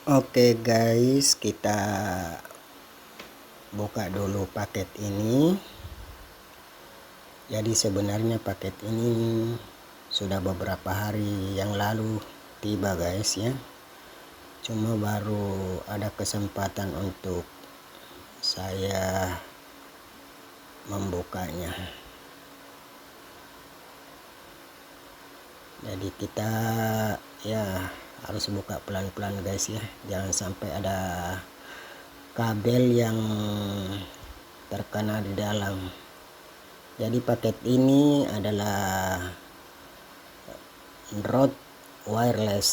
Oke guys, kita buka dulu paket ini. Jadi sebenarnya paket ini sudah beberapa hari yang lalu tiba guys ya. Cuma baru ada kesempatan untuk saya membukanya. Jadi kita ya harus buka pelan-pelan guys ya. Jangan sampai ada kabel yang terkena di dalam. Jadi paket ini adalah Rode wireless.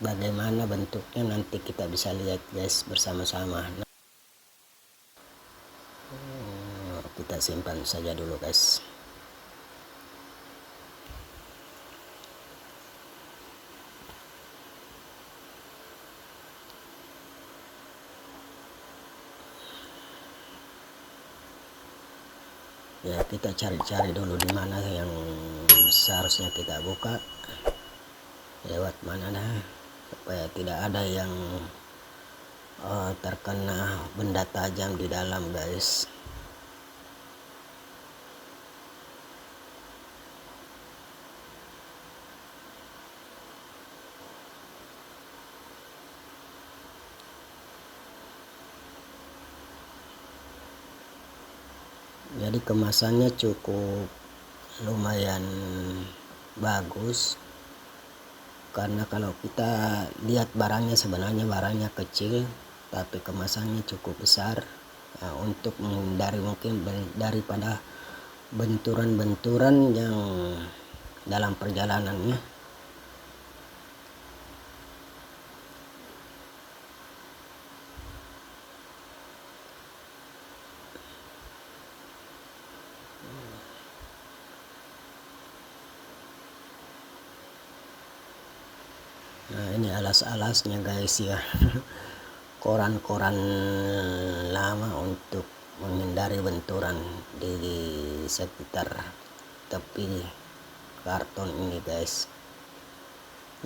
Bagaimana bentuknya nanti kita bisa lihat guys bersama-sama. Kita simpan saja dulu guys. Ya, kita cari-cari dulu di mana yang seharusnya kita buka. Lewat mana dah, supaya tidak ada yang terkena benda tajam di dalam guys. Jadi kemasannya cukup lumayan bagus, karena kalau kita lihat barangnya sebenarnya barangnya kecil tapi kemasannya cukup besar ya, untuk menghindari mungkin daripada benturan-benturan yang dalam perjalanannya. Nah, ini alas-alasnya guys ya. Koran-koran lama untuk menghindari benturan di sekitar tepi karton ini guys.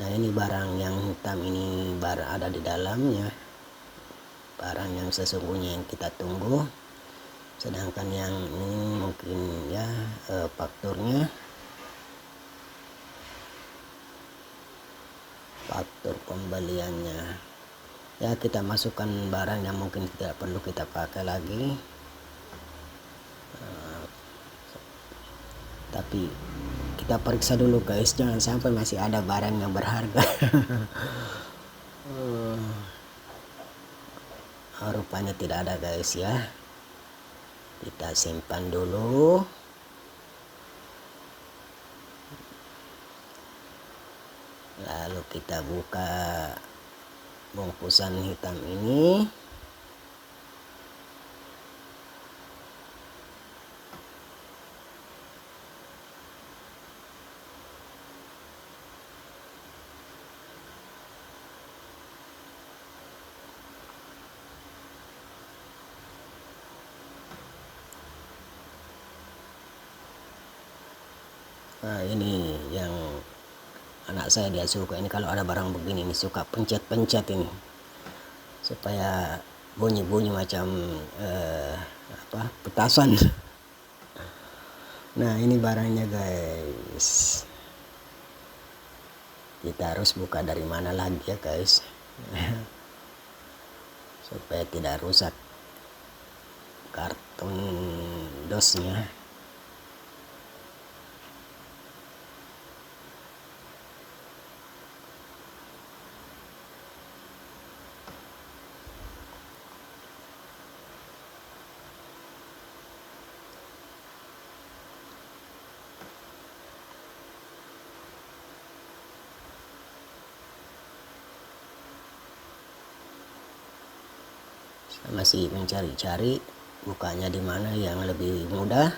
Nah, ini barang yang hitam ini barang ada di dalamnya, barang yang sesungguhnya yang kita tunggu. Sedangkan yang ini mungkin ya faktur pembeliannya. Ya, kita masukkan barang yang mungkin tidak perlu kita pakai lagi. Tapi kita periksa dulu guys, jangan sampai masih ada barang yang berharga. Rupanya tidak ada guys ya. Kita simpan dulu. Lalu kita buka bungkusan hitam ini. Nah, ini yang anak saya dia suka ini, kalau ada barang begini ini suka pencet-pencet ini supaya bunyi-bunyi macam petasan. Nah, ini barangnya guys. Kita harus buka dari mana lagi ya guys. Supaya tidak rusak karton dosnya. Saya masih mencari-cari bukanya di mana yang lebih mudah.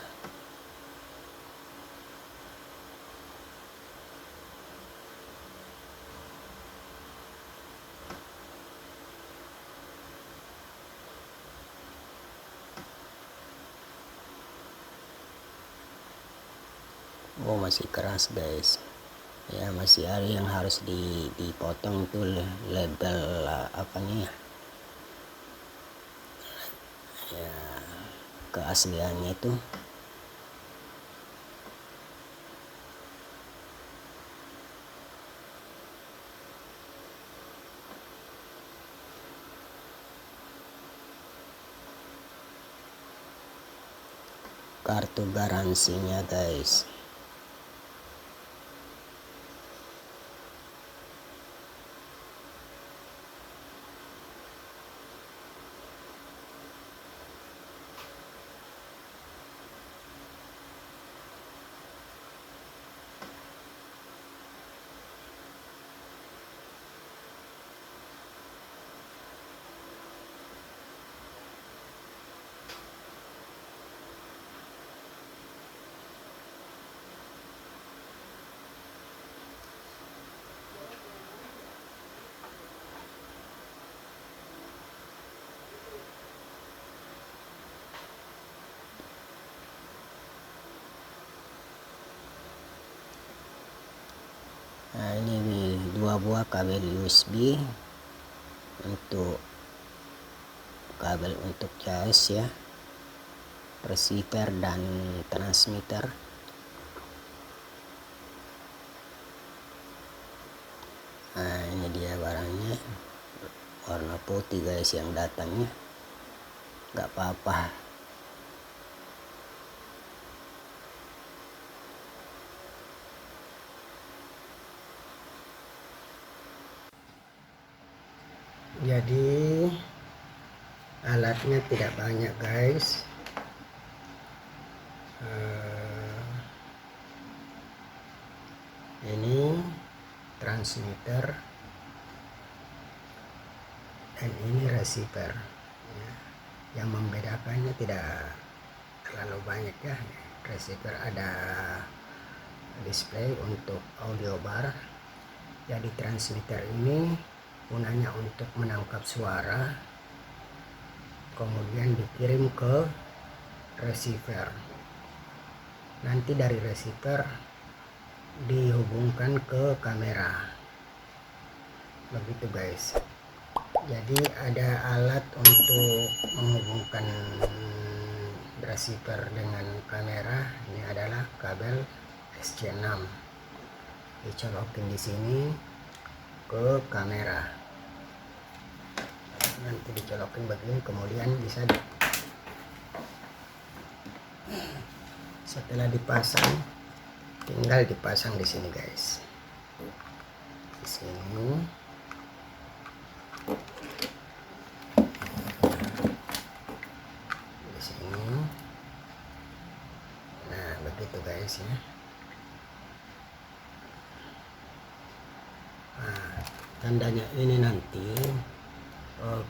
Oh, masih keras guys. ya masih ada yang harus dipotong tuh label apanya ya keasliannya itu. Kartu garansinya guys. Nah, ini 2 buah kabel USB untuk kabel untuk jas ya, receiver dan transmitter. Nah, ini dia barangnya, warna putih guys yang datangnya, nggak apa-apa. Jadi alatnya tidak banyak guys. Ini transmitter dan ini receiver ya. Yang membedakannya tidak terlalu banyak ya. Receiver ada display untuk audio bar. Jadi transmitter ini gunanya untuk menangkap suara, kemudian dikirim ke receiver. Nanti dari receiver dihubungkan ke kamera. Begitu guys. Jadi ada alat untuk menghubungkan receiver dengan kamera. Ini adalah kabel SC6. Dicolokin di sini ke kamera. Nanti dicolokin begini, kemudian bisa setelah dipasang tinggal dipasang di sini guys, di sini. Di sini. Nah, begitu guys ya. Nah, tandanya ini nanti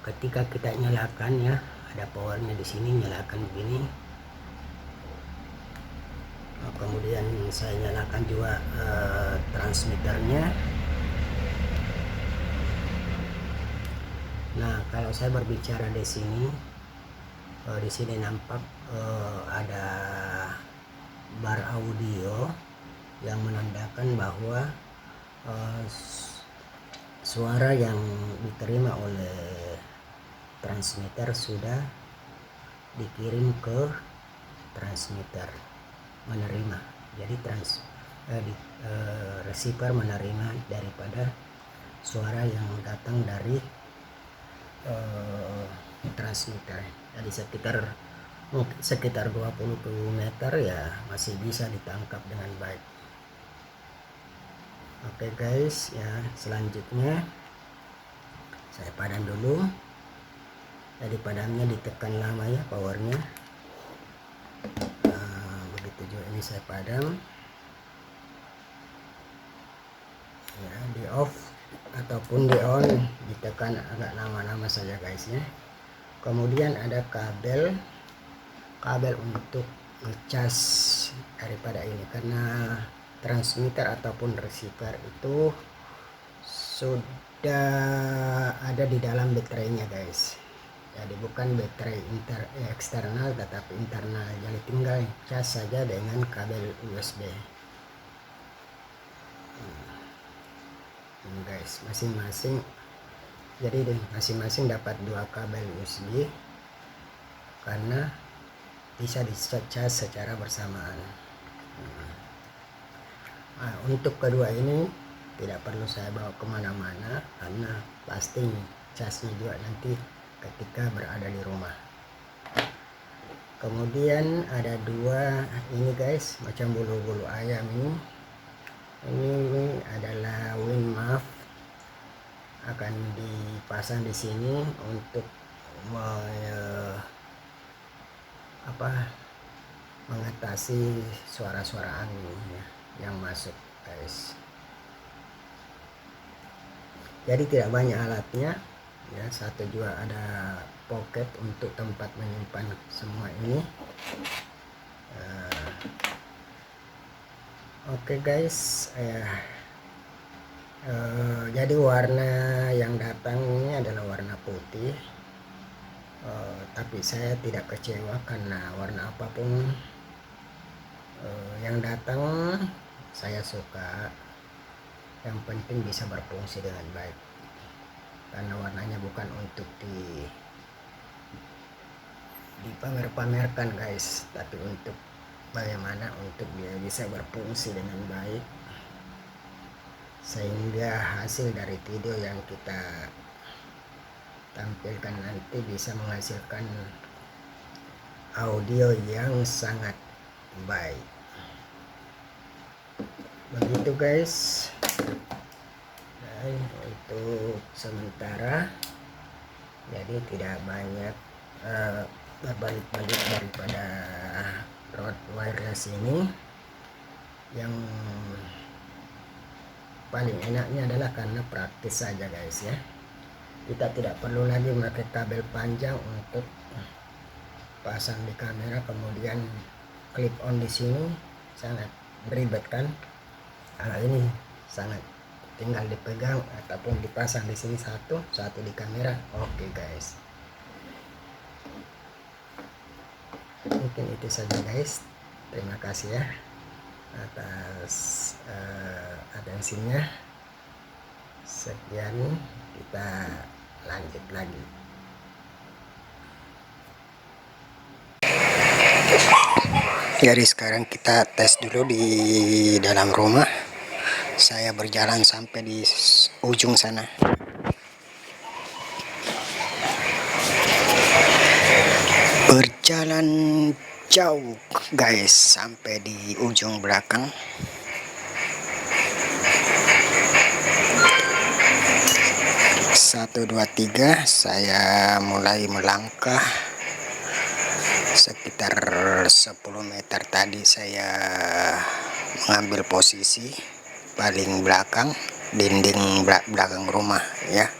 ketika kita nyalakan ya, ada powernya di sini, nyalakan begini. Kemudian saya nyalakan juga transmitternya. Nah, kalau saya berbicara di sini nampak ada bar audio yang menandakan bahwa suara yang diterima oleh transmitter sudah dikirim ke transmitter, menerima. Jadi receiver menerima daripada suara yang datang dari transmitter. Jadi sekitar 20 meter ya masih bisa ditangkap dengan baik. Oke guys ya, selanjutnya saya padam dulu. Jadi padamnya ditekan lama ya powernya. Begitu juga ini saya padam ya, di off ataupun di on ditekan agak lama-lama saja guys ya. Kemudian ada kabel untuk ngecas daripada ini, karena transmitter ataupun receiver itu sudah ada di dalam baterainya guys. Jadi bukan baterai eksternal tetapi internal. Jadi tinggal cas saja dengan kabel USB. ini guys, masing-masing. Jadi masing-masing dapat 2 kabel USB karena bisa dicas secara bersamaan. Nah, untuk kedua ini tidak perlu saya bawa kemana-mana karena pasti casnya juga nanti ketika berada di rumah. Kemudian ada 2 ini guys, macam bulu-bulu ayam ini. Ini adalah Winmaf, akan dipasang di sini untuk mengatasi suara-suara angin ya, yang masuk guys. Jadi tidak banyak alatnya ya, satu juga ada pocket untuk tempat menyimpan semua ini. Oke guys, jadi warna yang datang ini adalah warna putih, tapi saya tidak kecewa karena warna apapun yang datang saya suka. Yang penting bisa berfungsi dengan baik, karena warnanya bukan untuk dipamer-pamerkan guys, tapi untuk bagaimana untuk dia bisa berfungsi dengan baik, sehingga hasil dari video yang kita tampilkan nanti bisa menghasilkan audio yang sangat baik. Begitu guys. Dan untuk sementara jadi tidak banyak berbalik-balik daripada Rode wireless ini. Yang paling enaknya adalah karena praktis saja guys ya, kita tidak perlu lagi memakai kabel panjang untuk pasang di kamera kemudian clip on di sini, sangat ribet kan. Nah, ini sangat tinggal dipegang ataupun dipasang di sini satu di kamera. Oke guys, mungkin itu saja guys. Terima kasih ya atas atensinya. Sekian, kita lanjut lagi. Jadi sekarang kita tes dulu di dalam rumah. Saya berjalan sampai di ujung sana. Berjalan jauh guys sampai di ujung belakang. Satu, dua, tiga, saya mulai melangkah. Sekitar 10 meter tadi saya mengambil posisi paling belakang, dinding belakang rumah ya.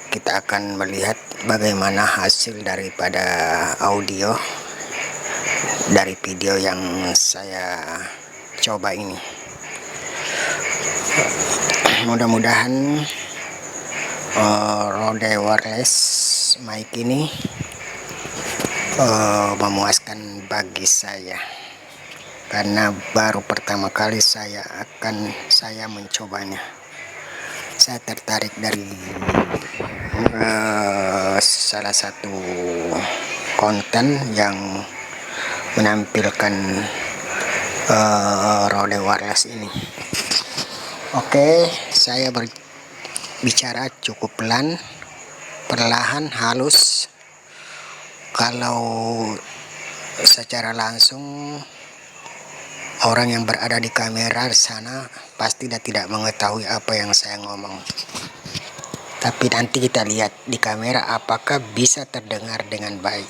Kita akan melihat bagaimana hasil daripada audio dari video yang saya coba ini. Mudah-mudahan Rode wireless mic ini memuaskan bagi saya, karena baru pertama kali saya mencobanya. Saya tertarik dari salah satu konten yang menampilkan Rode wireless ini. Oke, saya berbicara cukup pelan, perlahan, halus. Kalau secara langsung orang yang berada di kamera di sana pasti tidak mengetahui apa yang saya ngomong. Tapi nanti kita lihat di kamera apakah bisa terdengar dengan baik.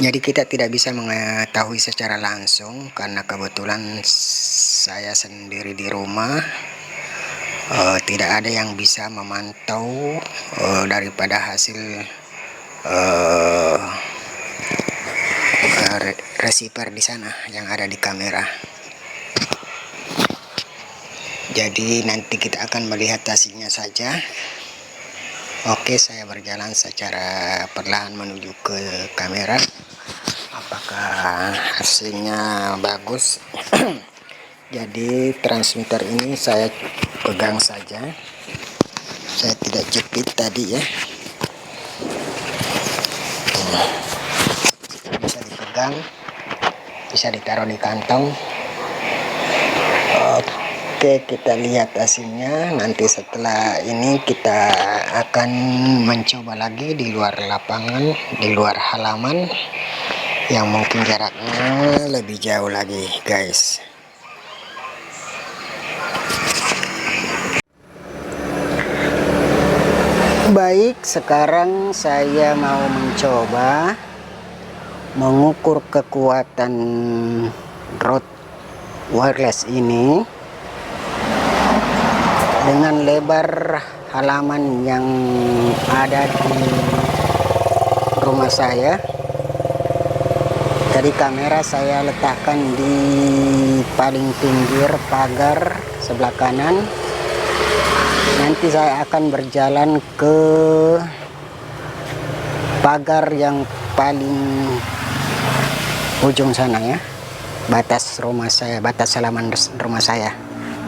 Jadi kita tidak bisa mengetahui secara langsung karena kebetulan saya sendiri di rumah. Tidak ada yang bisa memantau daripada hasil receiver di sana yang ada di kamera. Jadi nanti kita akan melihat hasilnya saja. Oke, saya berjalan secara perlahan menuju ke kamera. Apakah hasilnya bagus? Jadi transmitter ini saya pegang saja, saya tidak jepit tadi ya. Bisa dipegang, bisa ditaruh di kantong. Oke, kita lihat hasilnya. Nanti setelah ini kita akan mencoba lagi di luar lapangan, di luar halaman yang mungkin jaraknya lebih jauh lagi guys. Baik, sekarang saya mau mencoba mengukur kekuatan rod wireless ini dengan lebar halaman yang ada di rumah saya. Jadi kamera saya letakkan di paling pinggir pagar sebelah kanan. Nanti saya akan berjalan ke pagar yang paling ujung sana ya, batas rumah saya, batas halaman rumah saya.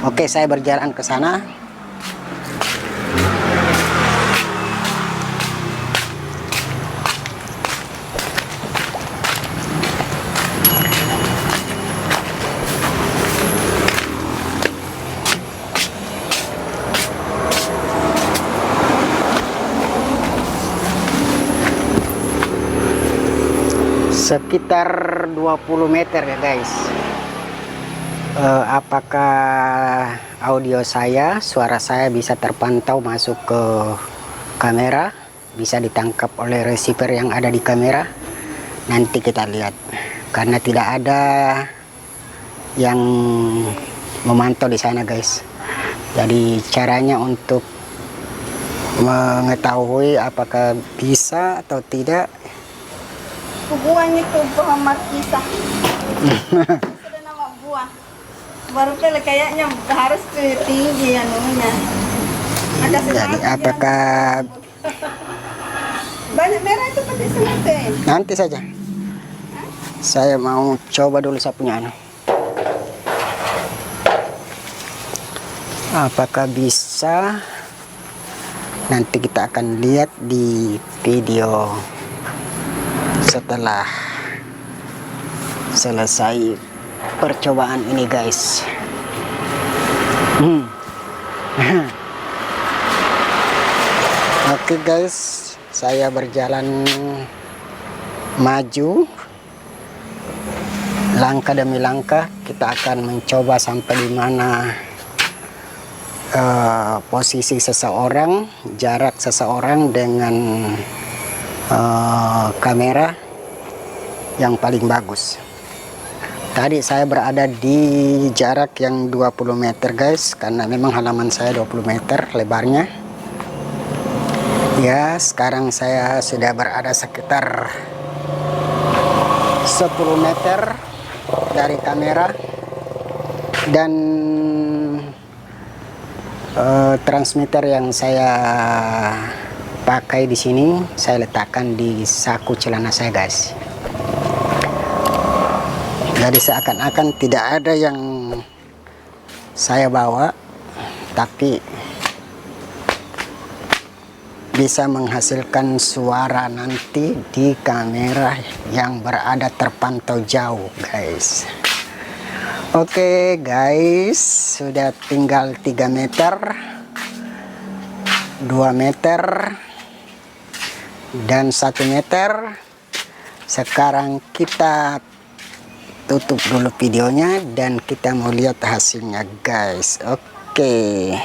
Oke, saya berjalan ke sana. Sekitar 20 meter ya guys. Apakah audio saya, suara saya bisa terpantau masuk ke kamera, bisa ditangkap oleh receiver yang ada di kamera? Nanti kita lihat, karena tidak ada yang memantau di sana guys. Jadi caranya untuk mengetahui apakah bisa atau tidak, buahnya itu buah markisa. Sudah nama buah. Baru kayaknya harus tinggi anunya. Jadi apakah banyak merah itu pakai selate? nanti saja. Saya mau coba dulu saya punya anu. Apakah bisa? Nanti kita akan lihat di video setelah selesai percobaan ini guys. Oke guys, saya berjalan maju langkah demi langkah. Kita akan mencoba sampai di mana posisi seseorang, jarak seseorang dengan kamera yang paling bagus. Tadi saya berada di jarak yang 20 meter guys, karena memang halaman saya 20 meter lebarnya ya. Sekarang saya sudah berada sekitar 10 meter dari kamera, dan transmitter yang saya pakai di sini saya letakkan di saku celana saya guys. Jadi seakan-akan tidak ada yang saya bawa, tapi bisa menghasilkan suara nanti di kamera yang berada terpantau jauh guys. Oke guys, sudah tinggal 3 meter, 2 meter, dan 1 meter. Sekarang kita tutup dulu videonya dan kita mau lihat hasilnya guys. Oke.